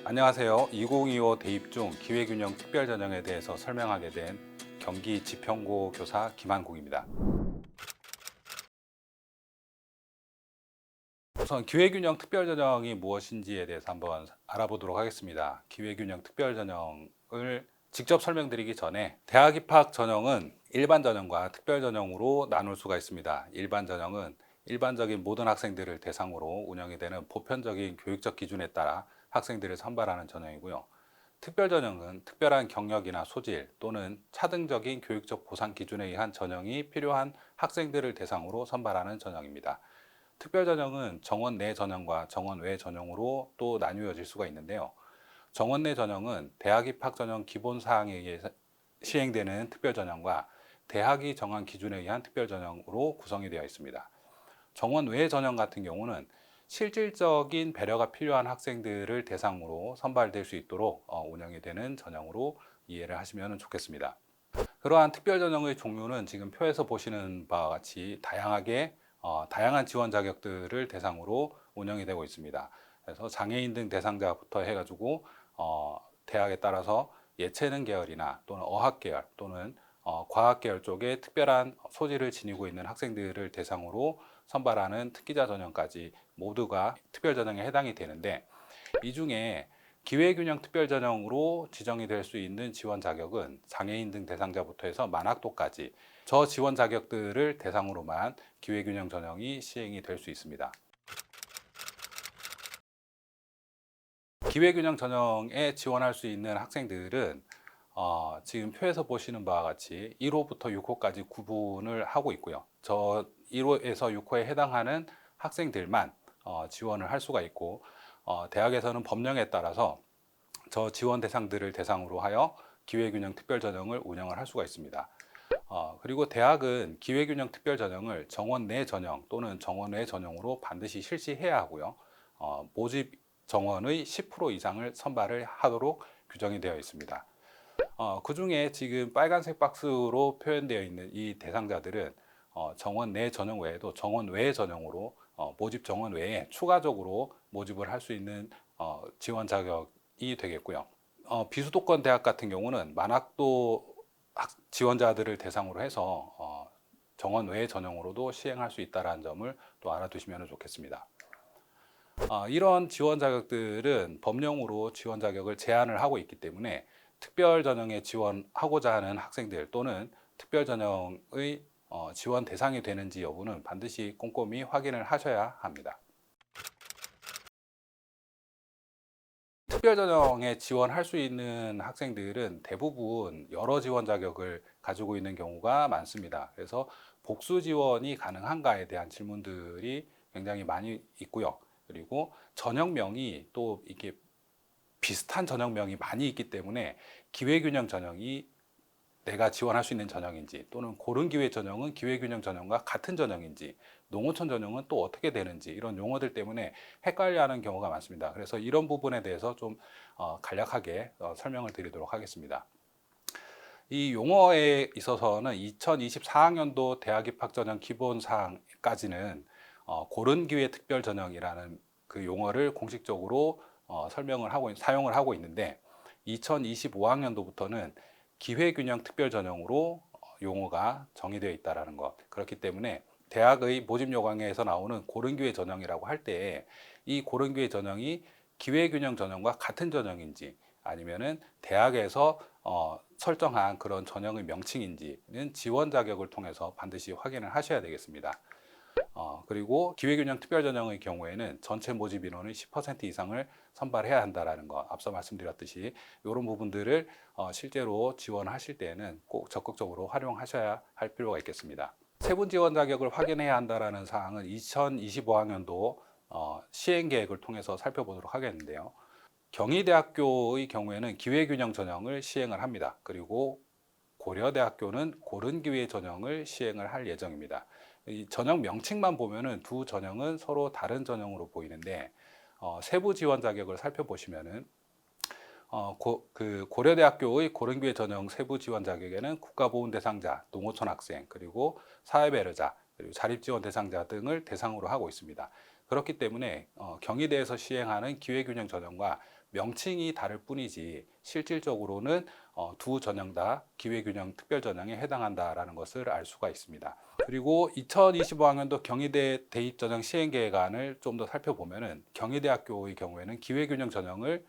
안녕하세요. 2025 대입 중 기회균형 특별전형에 대해서 설명하게 된 경기 지평고 교사 김한국입니다. 우선 기회균형 특별전형이 무엇인지에 대해서 한번 알아보도록 하겠습니다. 기회균형 특별전형을 직접 설명드리기 전에 대학 입학 전형은 일반 전형과 특별 전형으로 나눌 수가 있습니다. 일반 전형은 일반적인 모든 학생들을 대상으로 운영이 되는 보편적인 교육적 기준에 따라 학생들을 선발하는 전형이고요. 특별 전형은 특별한 경력이나 소질 또는 차등적인 교육적 보상 기준에 의한 전형이 필요한 학생들을 대상으로 선발하는 전형입니다. 특별 전형은 정원 내 전형과 정원 외 전형으로 또 나뉘어질 수가 있는데요. 정원 내 전형은 대학 입학 전형 기본 사항에 의해 시행되는 특별 전형과 대학이 정한 기준에 의한 특별 전형으로 구성이 되어 있습니다. 정원 외 전형 같은 경우는 실질적인 배려가 필요한 학생들을 대상으로 선발될 수 있도록 운영이 되는 전형으로 이해를 하시면 좋겠습니다. 그러한 특별 전형의 종류는 지금 표에서 보시는 바와 같이 다양한 지원 자격들을 대상으로 운영이 되고 있습니다. 그래서 장애인 등 대상자부터 해가지고 대학에 따라서 예체능 계열이나 또는 어학 계열 또는 과학 계열 쪽에 특별한 소질을 지니고 있는 학생들을 대상으로 선발하는 특기자 전형까지 모두가 특별 전형에 해당이 되는데, 이 중에 기회균형 특별 전형으로 지정이 될 수 있는 지원 자격은 장애인 등 대상자부터 해서 만학도까지 저 지원 자격들을 대상으로만 기회균형 전형이 시행이 될 수 있습니다. 기회균형 전형에 지원할 수 있는 학생들은 지금 표에서 보시는 바와 같이 1호부터 6호까지 구분을 하고 있고요. 저 1호에서 6호에 해당하는 학생들만 지원을 할 수가 있고, 대학에서는 법령에 따라서 저 지원 대상들을 대상으로 하여 기회균형 특별전형을 운영을 할 수가 있습니다. 그리고 대학은 기회균형 특별전형을 정원 내 전형 또는 정원 외 전형으로 반드시 실시해야 하고요. 모집 정원의 10% 이상을 선발을 하도록 규정이 되어 있습니다. 그 중에 지금 빨간색 박스로 표현되어 있는 이 대상자들은 정원 내 전형 외에도 정원 외 전형으로 모집 정원 외에 추가적으로 모집을 할 수 있는 지원 자격이 되겠고요. 비수도권 대학 같은 경우는 만학도 지원자들을 대상으로 해서 정원 외 전형으로도 시행할 수 있다는 점을 또 알아두시면 좋겠습니다. 이런 지원 자격들은 법령으로 지원 자격을 제한을 하고 있기 때문에 특별 전형에 지원하고자 하는 학생들 또는 특별 전형의 지원 대상이 되는지 여부는 반드시 꼼꼼히 확인을 하셔야 합니다. 특별 전형에 지원할 수 있는 학생들은 대부분 여러 지원 자격을 가지고 있는 경우가 많습니다. 그래서 복수 지원이 가능한가에 대한 질문들이 굉장히 많이 있고요. 그리고 전형명이 또 이게 비슷한 전형명이 많이 있기 때문에 기회균형 전형이 내가 지원할 수 있는 전형인지, 또는 고른기회 전형은 기회균형 전형과 같은 전형인지, 농어촌 전형은 또 어떻게 되는지, 이런 용어들 때문에 헷갈려하는 경우가 많습니다. 그래서 이런 부분에 대해서 좀 간략하게 설명을 드리도록 하겠습니다. 이 용어에 있어서는 2024학년도 대학 입학 전형 기본 사항까지는 고른기회 특별 전형이라는 그 용어를 공식적으로 사용을 하고 있는데, 2025학년도부터는 기회균형 특별 전형으로 용어가 정의되어 있다는 것. 그렇기 때문에 대학의 모집 요강에서 나오는 고른기회 전형이라고 할 때 이 고른기회 전형이 기회균형 전형과 같은 전형인지, 아니면은 대학에서 설정한 그런 전형의 명칭인지는 지원 자격을 통해서 반드시 확인을 하셔야 되겠습니다. 그리고 기회균형 특별전형의 경우에는 전체 모집 인원의 10% 이상을 선발해야 한다는 것, 앞서 말씀드렸듯이 이런 부분들을 실제로 지원하실 때에는 꼭 적극적으로 활용하셔야 할 필요가 있겠습니다. 세분 지원 자격을 확인해야 한다는 사항은 2025학년도 시행 계획을 통해서 살펴보도록 하겠는데요. 경희대학교의 경우에는 기회균형 전형을 시행을 합니다. 그리고 고려대학교는 고른기회 전형을 시행을 할 예정입니다. 이 전형 명칭만 보면은 두 전형은 서로 다른 전형으로 보이는데, 세부 지원 자격을 살펴보시면은 고려대학교의 고른기회 전형 세부 지원 자격에는 국가보훈 대상자, 농어촌 학생, 그리고 사회배려자, 그리고 자립지원 대상자 등을 대상으로 하고 있습니다. 그렇기 때문에 경희대에서 시행하는 기회균형 전형과 명칭이 다를 뿐이지 실질적으로는 두 전형 다 기회균형 특별전형에 해당한다라는 것을 알 수가 있습니다. 그리고 2025학년도 경희대 대입전형 시행계획안을 좀 더 살펴보면은 경희대학교의 경우에는 기회균형 전형을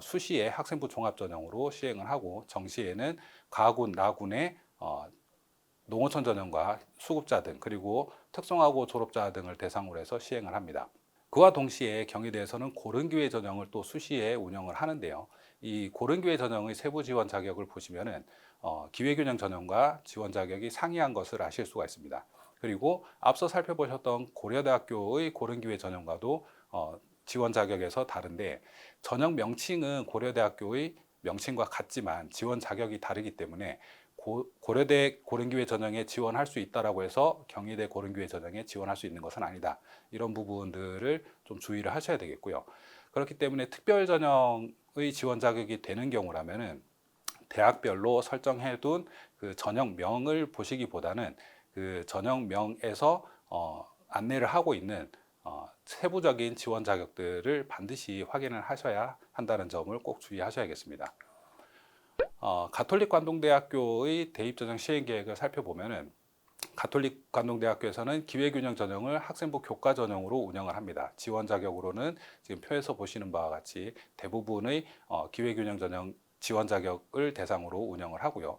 수시에 학생부 종합전형으로 시행을 하고 정시에는 가군, 나군의 농어촌 전형과 수급자 등 그리고 특성화고 졸업자 등을 대상으로 해서 시행을 합니다. 그와 동시에 경희대에서는 고른기회 전형을 또 수시에 운영을 하는데요. 이 고른기회 전형의 세부 지원 자격을 보시면은 기회균형 전형과 지원 자격이 상이한 것을 아실 수가 있습니다. 그리고 앞서 살펴보셨던 고려대학교의 고른기회 전형과도 지원 자격에서 다른데 전형 명칭은 고려대학교의 명칭과 같지만 지원 자격이 다르기 때문에 고려대 고른기회 전형에 지원할 수 있다라고 해서 경희대 고른기회 전형에 지원할 수 있는 것은 아니다. 이런 부분들을 좀 주의를 하셔야 되겠고요. 그렇기 때문에 특별 전형의 지원 자격이 되는 경우라면은 대학별로 설정해둔 그 전형명을 보시기보다는 그 전형명에서 안내를 하고 있는 세부적인 지원 자격들을 반드시 확인을 하셔야 한다는 점을 꼭 주의하셔야겠습니다. 가톨릭 관동대학교의 대입전형 시행계획을 살펴보면은 가톨릭 관동대학교에서는 기회균형 전형을 학생부 교과 전형으로 운영을 합니다. 지원 자격으로는 지금 표에서 보시는 바와 같이 대부분의 기회균형 전형 지원 자격을 대상으로 운영을 하고요.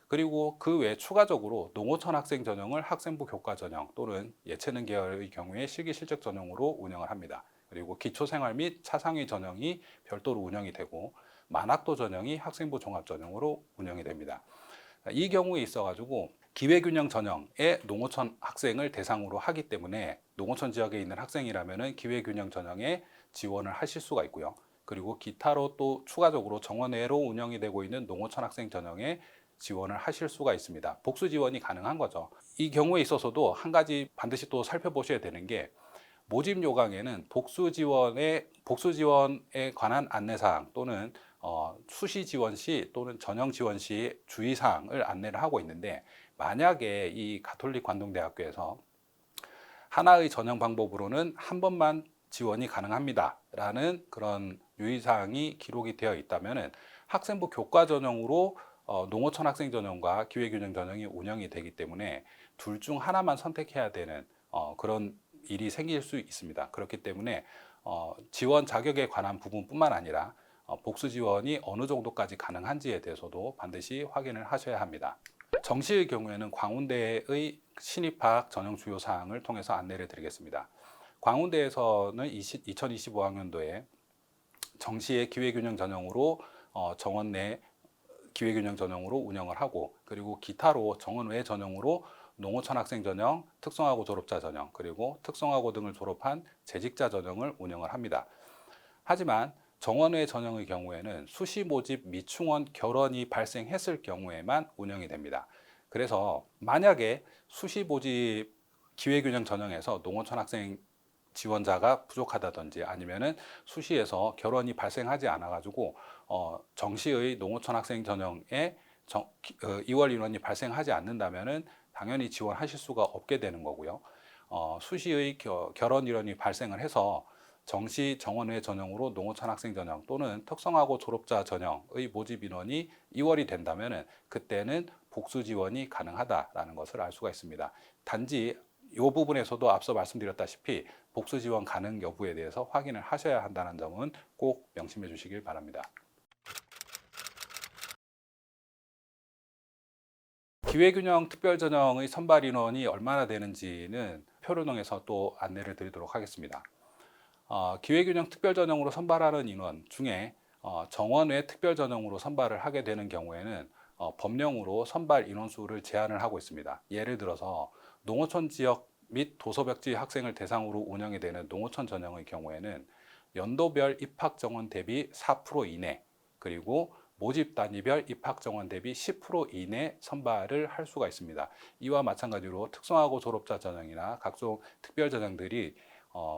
그리고 그 외 추가적으로 농어촌 학생 전형을 학생부 교과 전형 또는 예체능 계열의 경우에 실기 실적 전형으로 운영을 합니다. 그리고 기초생활 및 차상위 전형이 별도로 운영이 되고 만학도 전형이 학생부 종합 전형으로 운영이 됩니다. 이 경우에 있어 가지고 기회균형 전형에 농어촌 학생을 대상으로 하기 때문에 농어촌 지역에 있는 학생이라면은 기회균형 전형에 지원을 하실 수가 있고요. 그리고 기타로 또 추가적으로 정원외로 운영이 되고 있는 농어촌 학생 전형에 지원을 하실 수가 있습니다. 복수 지원이 가능한 거죠. 이 경우에 있어서도 한 가지 반드시 또 살펴보셔야 되는 게 모집 요강에는 복수 지원에 관한 안내사항 또는 수시 지원 시 또는 전형 지원 시 주의사항을 안내를 하고 있는데 만약에 이 가톨릭 관동대학교에서 하나의 전형 방법으로는 한 번만 지원이 가능합니다 라는 그런 유의사항이 기록이 되어 있다면 학생부 교과 전형으로 농어촌 학생 전형과 기회균형 전형이 운영이 되기 때문에 둘 중 하나만 선택해야 되는 그런 일이 생길 수 있습니다. 그렇기 때문에 지원 자격에 관한 부분뿐만 아니라 복수 지원이 어느 정도까지 가능한지에 대해서도 반드시 확인을 하셔야 합니다. 정시의 경우에는 광운대의 신입학 전형 주요 사항을 통해서 안내를 드리겠습니다. 광운대에서는 2025학년도에 정시의 기회균형 전형으로 정원 내 기회균형 전형으로 운영을 하고 그리고 기타로 정원 외 전형으로 농어촌 학생 전형, 특성화고 졸업자 전형, 그리고 특성화고 등을 졸업한 재직자 전형을 운영을 합니다. 하지만 정원 외 전형의 경우에는 수시 모집 미충원 결원이 발생했을 경우에만 운영이 됩니다. 그래서 만약에 수시 모집 기회균형 전형에서 농어촌 학생 지원자가 부족하다든지 아니면은 수시에서 결원이 발생하지 않아 가지고 정시의 농어촌 학생 전형에 2월 인원이 발생하지 않는다면은 당연히 지원하실 수가 없게 되는 거고요. 수시의 결원 인원이 발생을 해서 정시 정원외 전형으로 농어촌 학생 전형 또는 특성화고 졸업자 전형의 모집 인원이 2월이 된다면은 그때는 복수 지원이 가능하다라는 것을 알 수가 있습니다. 단지 이 부분에서도 앞서 말씀드렸다시피 복수 지원 가능 여부에 대해서 확인을 하셔야 한다는 점은 꼭 명심해 주시길 바랍니다. 기회균형 특별전형의 선발 인원이 얼마나 되는지는 표를 통해서 또 안내를 드리도록 하겠습니다. 기회균형 특별전형으로 선발하는 인원 중에 정원외 특별전형으로 선발을 하게 되는 경우에는 법령으로 선발 인원수를 제한을 하고 있습니다. 예를 들어서 농어촌 지역 및 도서벽지 학생을 대상으로 운영이 되는 농어촌 전형의 경우에는 연도별 입학 정원 대비 4% 이내 그리고 모집 단위별 입학 정원 대비 10% 이내 선발을 할 수가 있습니다. 이와 마찬가지로 특성화고 졸업자 전형이나 각종 특별 전형들이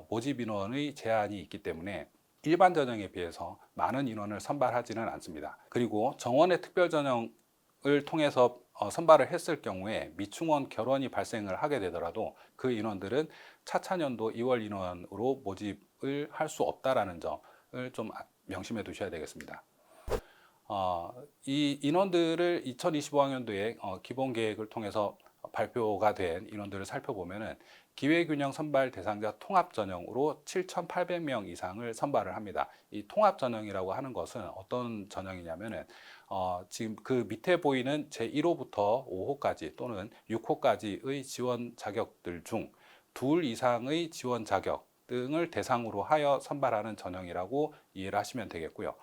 모집 인원의 제한이 있기 때문에 일반 전형에 비해서 많은 인원을 선발하지는 않습니다. 그리고 정원의 특별 전형을 통해서 선발을 했을 경우에 미충원 결원이 발생을 하게 되더라도 그 인원들은 차차년도 2월 인원으로 모집을 할 수 없다라는 점을 좀 명심해 두셔야 되겠습니다. 이 인원들을 2025학년도에 기본 계획을 통해서 발표가 된 인원들을 살펴보면은 기회균형 선발 대상자 통합 전형으로 7,800명 이상을 선발을 합니다. 이 통합 전형이라고 하는 것은 어떤 전형이냐면은 지금 그 밑에 보이는 제1호부터 5호까지 또는 6호까지의 지원 자격들 중 둘 이상의 지원 자격 등을 대상으로 하여 선발하는 전형이라고 이해를 하시면 되겠고요.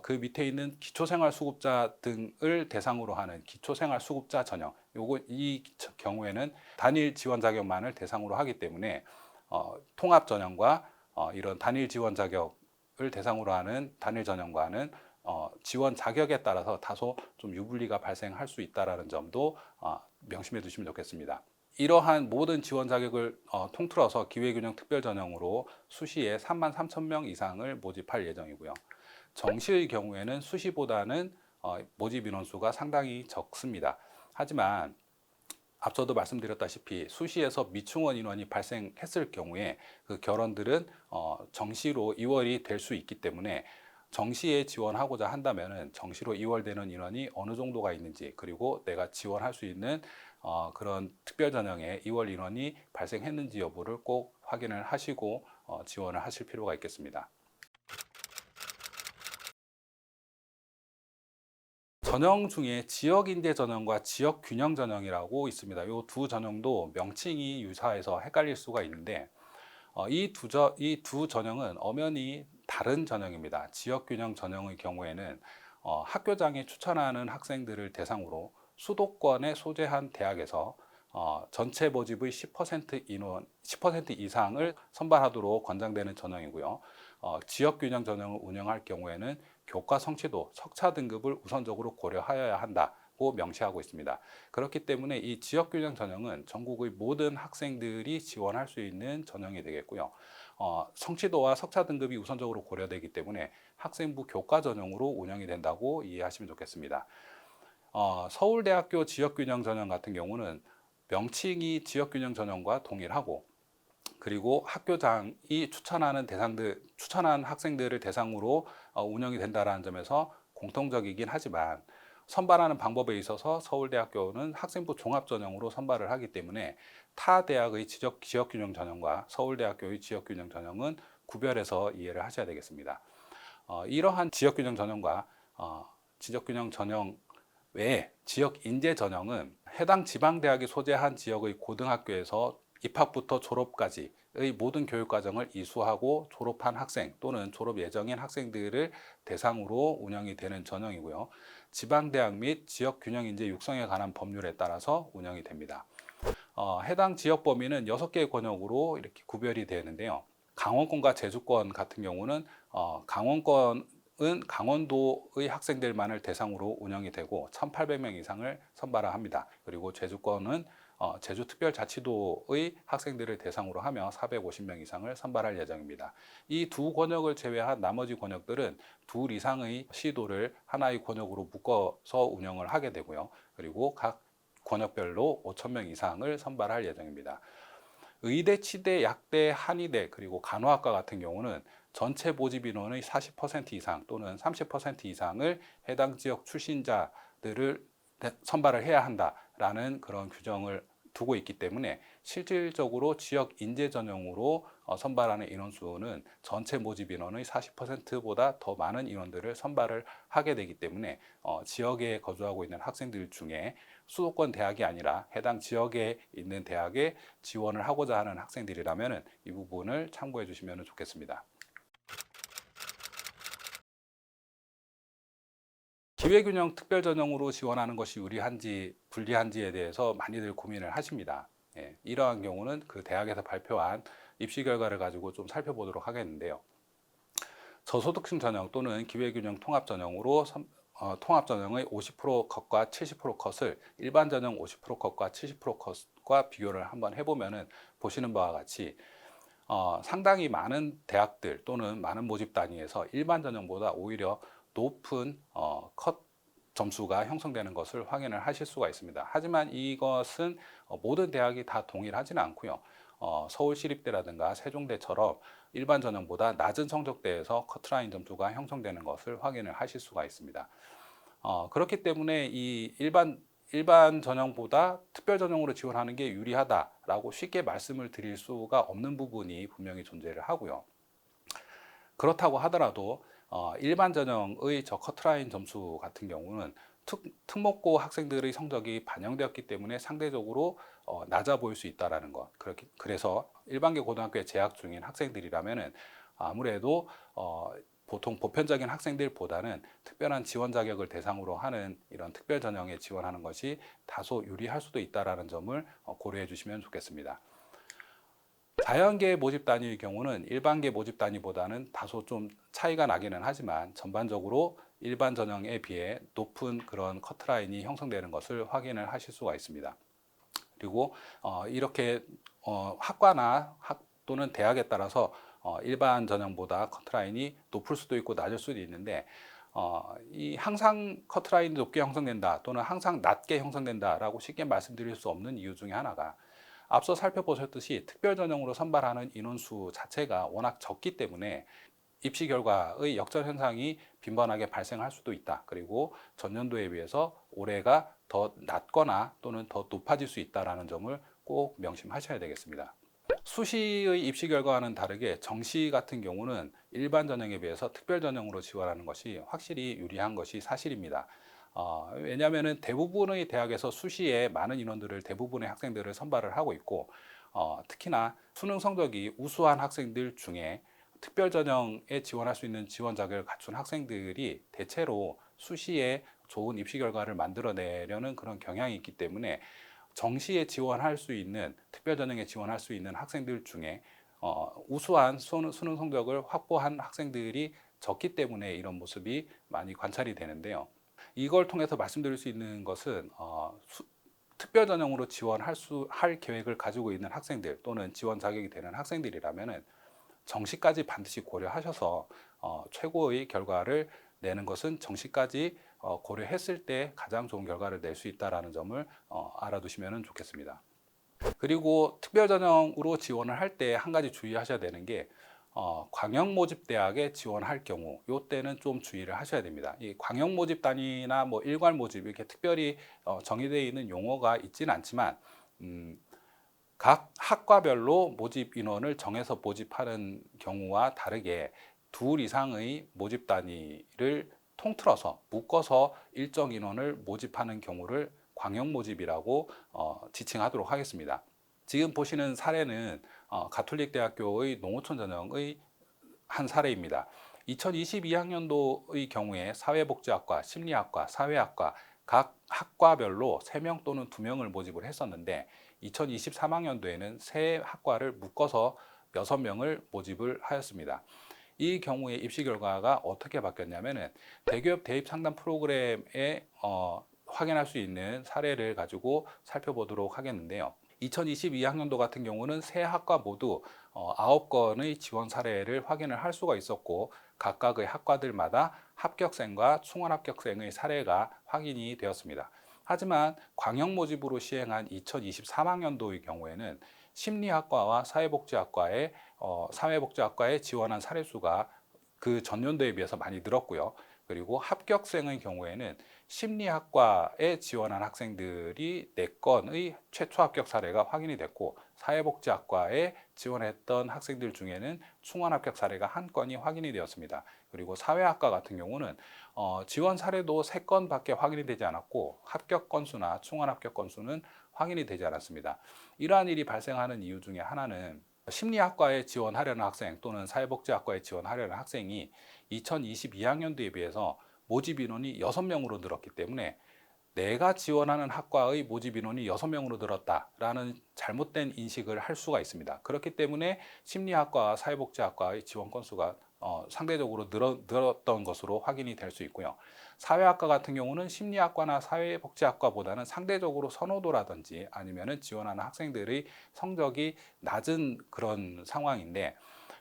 그 밑에 있는 기초생활수급자 등을 대상으로 하는 기초생활수급자 전형, 이 경우에는 단일 지원 자격만을 대상으로 하기 때문에 통합 전형과 이런 단일 지원 자격을 대상으로 하는 단일 전형과는 지원 자격에 따라서 다소 좀 유불리가 발생할 수 있다는 점도 명심해 두시면 좋겠습니다. 이러한 모든 지원 자격을 통틀어서 기회균형 특별 전형으로 수시에 33,000명 이상을 모집할 예정이고요. 정시의 경우에는 수시보다는 모집 인원수가 상당히 적습니다. 하지만 앞서도 말씀드렸다시피 수시에서 미충원 인원이 발생했을 경우에 그 결원들은 정시로 이월이 될 수 있기 때문에 정시에 지원하고자 한다면 정시로 이월되는 인원이 어느 정도가 있는지, 그리고 내가 지원할 수 있는 그런 특별 전형에 이월 인원이 발생했는지 여부를 꼭 확인을 하시고 지원을 하실 필요가 있겠습니다. 전형 중에 지역인재 전형과 지역균형 전형이라고 있습니다. 이 두 전형도 명칭이 유사해서 헷갈릴 수가 있는데 이 두 전형은 엄연히 다른 전형입니다. 지역균형 전형의 경우에는 학교장이 추천하는 학생들을 대상으로 수도권에 소재한 대학에서 전체 모집의 10% 이상을 선발하도록 권장되는 전형이고요. 지역균형 전형을 운영할 경우에는 교과 성취도, 석차 등급을 우선적으로 고려하여야 한다고 명시하고 있습니다. 그렇기 때문에 이 지역균형 전형은 전국의 모든 학생들이 지원할 수 있는 전형이 되겠고요. 성취도와 석차 등급이 우선적으로 고려되기 때문에 학생부 교과 전형으로 운영이 된다고 이해하시면 좋겠습니다. 서울대학교 지역균형 전형 같은 경우는 명칭이 지역균형 전형과 동일하고, 그리고 학교장이 추천한 학생들을 대상으로 운영이 된다는 점에서 공통적이긴 하지만 선발하는 방법에 있어서 서울대학교는 학생부 종합전형으로 선발을 하기 때문에 타 대학의 지역균형 전형과 서울대학교의 지역균형 전형은 구별해서 이해를 하셔야 되겠습니다. 이러한 지역균형 전형과 지역균형 전형 외에 지역인재 전형은 해당 지방대학이 소재한 지역의 고등학교에서 입학부터 졸업까지의 모든 교육과정을 이수하고 졸업한 학생 또는 졸업 예정인 학생들을 대상으로 운영이 되는 전형이고요. 지방대학 및 지역균형인재 육성에 관한 법률에 따라서 운영이 됩니다. 해당 지역 범위는 6개의 권역으로 이렇게 구별이 되는데요. 강원권과 제주권 같은 경우는 강원권은 강원도의 학생들만을 대상으로 운영이 되고 1,800명 이상을 선발합니다. 그리고 제주권은 제주특별자치도의 학생들을 대상으로 하며 450명 이상을 선발할 예정입니다. 이 두 권역을 제외한 나머지 권역들은 둘 이상의 시도를 하나의 권역으로 묶어서 운영을 하게 되고요. 그리고 각 권역별로 5,000명 이상을 선발할 예정입니다. 의대, 치대, 약대, 한의대, 그리고 간호학과 같은 경우는 전체 모집 인원의 40% 이상 또는 30% 이상을 해당 지역 출신자들을 선발을 해야 한다라는 그런 규정을 두고 있기 때문에 실질적으로 지역 인재 전형으로 선발하는 인원수는 전체 모집 인원의 40%보다 더 많은 인원들을 선발을 하게 되기 때문에 지역에 거주하고 있는 학생들 중에 수도권 대학이 아니라 해당 지역에 있는 대학에 지원을 하고자 하는 학생들이라면 이 부분을 참고해 주시면 좋겠습니다. 기회균형 특별전형으로 지원하는 것이 유리한지 불리한지에 대해서 많이들 고민을 하십니다. 이러한 경우는 그 대학에서 발표한 입시 결과를 가지고 좀 살펴보도록 하겠는데요. 저소득층 전형 또는 기회균형 통합전형으로 통합전형의 50% 컷과 70% 컷을 일반 전형 50% 컷과 70% 컷과 비교를 한번 해보면은 보시는 바와 같이 상당히 많은 대학들 또는 많은 모집 단위에서 일반 전형보다 오히려 높은 컷 점수가 형성되는 것을 확인을 하실 수가 있습니다. 하지만 이것은 모든 대학이 다 동일하지는 않고요. 서울시립대라든가 세종대처럼 일반 전형보다 낮은 성적대에서 커트라인 점수가 형성되는 것을 확인을 하실 수가 있습니다. 그렇기 때문에 이 일반 전형보다 특별 전형으로 지원하는 게 유리하다라고 쉽게 말씀을 드릴 수가 없는 부분이 분명히 존재를 하고요. 그렇다고 하더라도 일반 전형의 저 커트라인 점수 같은 경우는 특목고 학생들의 성적이 반영되었기 때문에 상대적으로 낮아 보일 수 있다라는 것. 그래서 일반계 고등학교에 재학 중인 학생들이라면은 아무래도 보통 보편적인 학생들보다는 특별한 지원 자격을 대상으로 하는 이런 특별 전형에 지원하는 것이 다소 유리할 수도 있다라는 점을 고려해 주시면 좋겠습니다. 자연계 모집 단위의 경우는 일반계 모집 단위보다는 다소 좀 차이가 나기는 하지만 전반적으로 일반 전형에 비해 높은 그런 커트라인이 형성되는 것을 확인을 하실 수가 있습니다. 그리고 이렇게 학과나 또는 대학에 따라서 일반 전형보다 커트라인이 높을 수도 있고 낮을 수도 있는데 이 항상 커트라인이 높게 형성된다 또는 항상 낮게 형성된다라고 쉽게 말씀드릴 수 없는 이유 중에 하나가 앞서 살펴보셨듯이 특별 전형으로 선발하는 인원수 자체가 워낙 적기 때문에 입시 결과의 역전 현상이 빈번하게 발생할 수도 있다. 그리고 전년도에 비해서 올해가 더 낮거나 또는 더 높아질 수 있다는 점을 꼭 명심하셔야 되겠습니다. 수시의 입시 결과와는 다르게 정시 같은 경우는 일반 전형에 비해서 특별 전형으로 지원하는 것이 확실히 유리한 것이 사실입니다. 왜냐하면 대부분의 대학에서 수시에 많은 인원들을 대부분의 학생들을 선발을 하고 있고 특히나 수능 성적이 우수한 학생들 중에 특별 전형에 지원할 수 있는 지원 자격을 갖춘 학생들이 대체로 수시에 좋은 입시 결과를 만들어내려는 그런 경향이 있기 때문에 정시에 지원할 수 있는 특별 전형에 지원할 수 있는 학생들 중에 우수한 수능 성적을 확보한 학생들이 적기 때문에 이런 모습이 많이 관찰이 되는데요. 이걸 통해서 말씀드릴 수 있는 것은 특별 전형으로 지원할 계획을 가지고 있는 학생들 또는 지원 자격이 되는 학생들이라면은 정시까지 반드시 고려하셔서 최고의 결과를 내는 것은 정시까지 고려했을 때 가장 좋은 결과를 낼 수 있다는 점을 알아두시면 좋겠습니다. 그리고 특별 전형으로 지원을 할 때 한 가지 주의하셔야 되는 게 광역 모집 대학에 지원할 경우 이때는 좀 주의를 하셔야 됩니다. 이 광역 모집 단위나 뭐 일괄 모집 이렇게 특별히 정의되어 있는 용어가 있지는 않지만 각 학과별로 모집 인원을 정해서 모집하는 경우와 다르게 둘 이상의 모집 단위를 통틀어서 묶어서 일정 인원을 모집하는 경우를 광역 모집이라고 지칭하도록 하겠습니다. 지금 보시는 사례는 가톨릭 대학교의 농어촌 전형의 한 사례입니다. 2022학년도의 경우에 사회복지학과, 심리학과, 사회학과 각 학과별로 3명 또는 2명을 모집을 했었는데 2023학년도에는 세 학과를 묶어서 6명을 모집을 하였습니다. 이 경우에 입시 결과가 어떻게 바뀌었냐면은 대기업 대입 상담 프로그램에 확인할 수 있는 사례를 가지고 살펴보도록 하겠는데요. 2022학년도 같은 경우는 세 학과 모두 9건의 지원 사례를 확인을 할 수가 있었고 각각의 학과들마다 합격생과 충원 합격생의 사례가 확인이 되었습니다. 하지만 광역 모집으로 시행한 2023학년도의 경우에는 심리학과와 사회복지학과에 지원한 사례 수가 그 전년도에 비해서 많이 늘었고요. 그리고 합격생의 경우에는 심리학과에 지원한 학생들이 4건의 최초 합격 사례가 확인이 됐고 사회복지학과에 지원했던 학생들 중에는 충원 합격 사례가 1건이 확인이 되었습니다. 그리고 사회학과 같은 경우는 지원 사례도 3건밖에 확인이 되지 않았고 합격 건수나 충원 합격 건수는 확인이 되지 않았습니다. 이러한 일이 발생하는 이유 중에 하나는 심리학과에 지원하려는 학생 또는 사회복지학과에 지원하려는 학생이 2022학년도에 비해서 모집 인원이 6명으로 늘었기 때문에 내가 지원하는 학과의 모집 인원이 6명으로 늘었다라는 잘못된 인식을 할 수가 있습니다. 그렇기 때문에 심리학과와 사회복지학과의 지원 건수가 상대적으로 늘었던 것으로 확인이 될 수 있고요. 사회학과 같은 경우는 심리학과나 사회복지학과보다는 상대적으로 선호도라든지 아니면은 지원하는 학생들의 성적이 낮은 그런 상황인데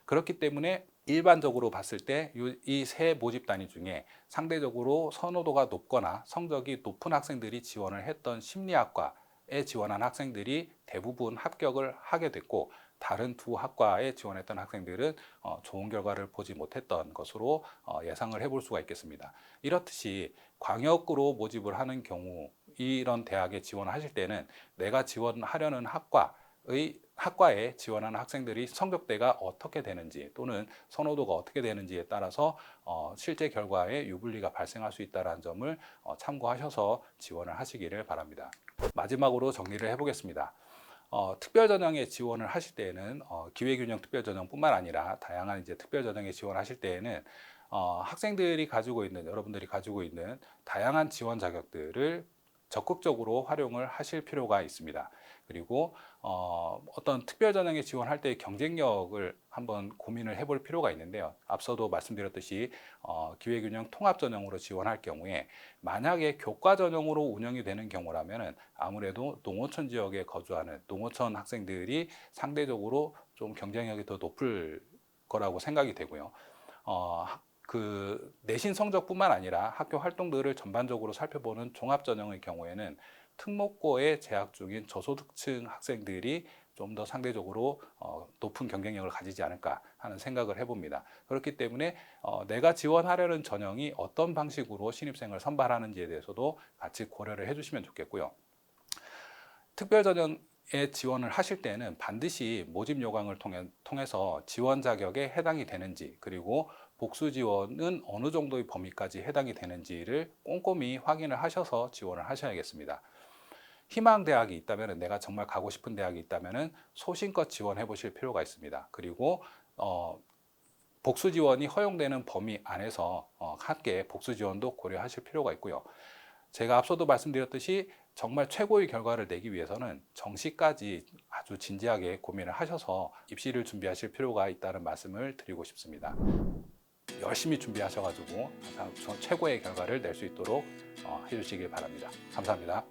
그렇기 때문에 일반적으로 봤을 때 이 세 모집 단위 중에 상대적으로 선호도가 높거나 성적이 높은 학생들이 지원을 했던 심리학과에 지원한 학생들이 대부분 합격을 하게 됐고 다른 두 학과에 지원했던 학생들은 좋은 결과를 보지 못했던 것으로 예상을 해볼 수가 있겠습니다. 이렇듯이 광역으로 모집을 하는 경우 이런 대학에 지원하실 때는 내가 지원하려는 학과에 지원하는 학생들이 성적대가 어떻게 되는지 또는 선호도가 어떻게 되는지에 따라서 실제 결과에 유불리가 발생할 수 있다는 점을 참고하셔서 지원을 하시기를 바랍니다. 마지막으로 정리를 해보겠습니다. 특별전형에 지원을 하실 때에는 기회균형 특별전형뿐만 아니라 다양한 이제 특별전형에 지원하실 때에는 학생들이 가지고 있는 여러분들이 가지고 있는 다양한 지원 자격들을 적극적으로 활용을 하실 필요가 있습니다. 그리고 어떤 특별전형에 지원할 때의 경쟁력을 한번 고민을 해볼 필요가 있는데요. 앞서도 말씀드렸듯이 기회균형 통합전형으로 지원할 경우에 만약에 교과전형으로 운영이 되는 경우라면 아무래도 농어촌 지역에 거주하는 농어촌 학생들이 상대적으로 좀 경쟁력이 더 높을 거라고 생각이 되고요. 그 내신 성적뿐만 아니라 학교 활동들을 전반적으로 살펴보는 종합전형의 경우에는 특목고에 재학 중인 저소득층 학생들이 좀 더 상대적으로 높은 경쟁력을 가지지 않을까 하는 생각을 해봅니다. 그렇기 때문에 내가 지원하려는 전형이 어떤 방식으로 신입생을 선발하는지에 대해서도 같이 고려를 해주시면 좋겠고요. 특별전형에 지원을 하실 때는 반드시 모집 요강을 통해서 지원 자격에 해당이 되는지, 그리고 복수 지원은 어느 정도의 범위까지 해당이 되는지를 꼼꼼히 확인을 하셔서 지원을 하셔야겠습니다. 희망 대학이 있다면, 내가 정말 가고 싶은 대학이 있다면 소신껏 지원해 보실 필요가 있습니다. 그리고 복수 지원이 허용되는 범위 안에서 함께 복수 지원도 고려하실 필요가 있고요. 제가 앞서도 말씀드렸듯이 정말 최고의 결과를 내기 위해서는 정시까지 아주 진지하게 고민을 하셔서 입시를 준비하실 필요가 있다는 말씀을 드리고 싶습니다. 열심히 준비하셔가지고 항상 최고의 결과를 낼 수 있도록 해주시길 바랍니다. 감사합니다.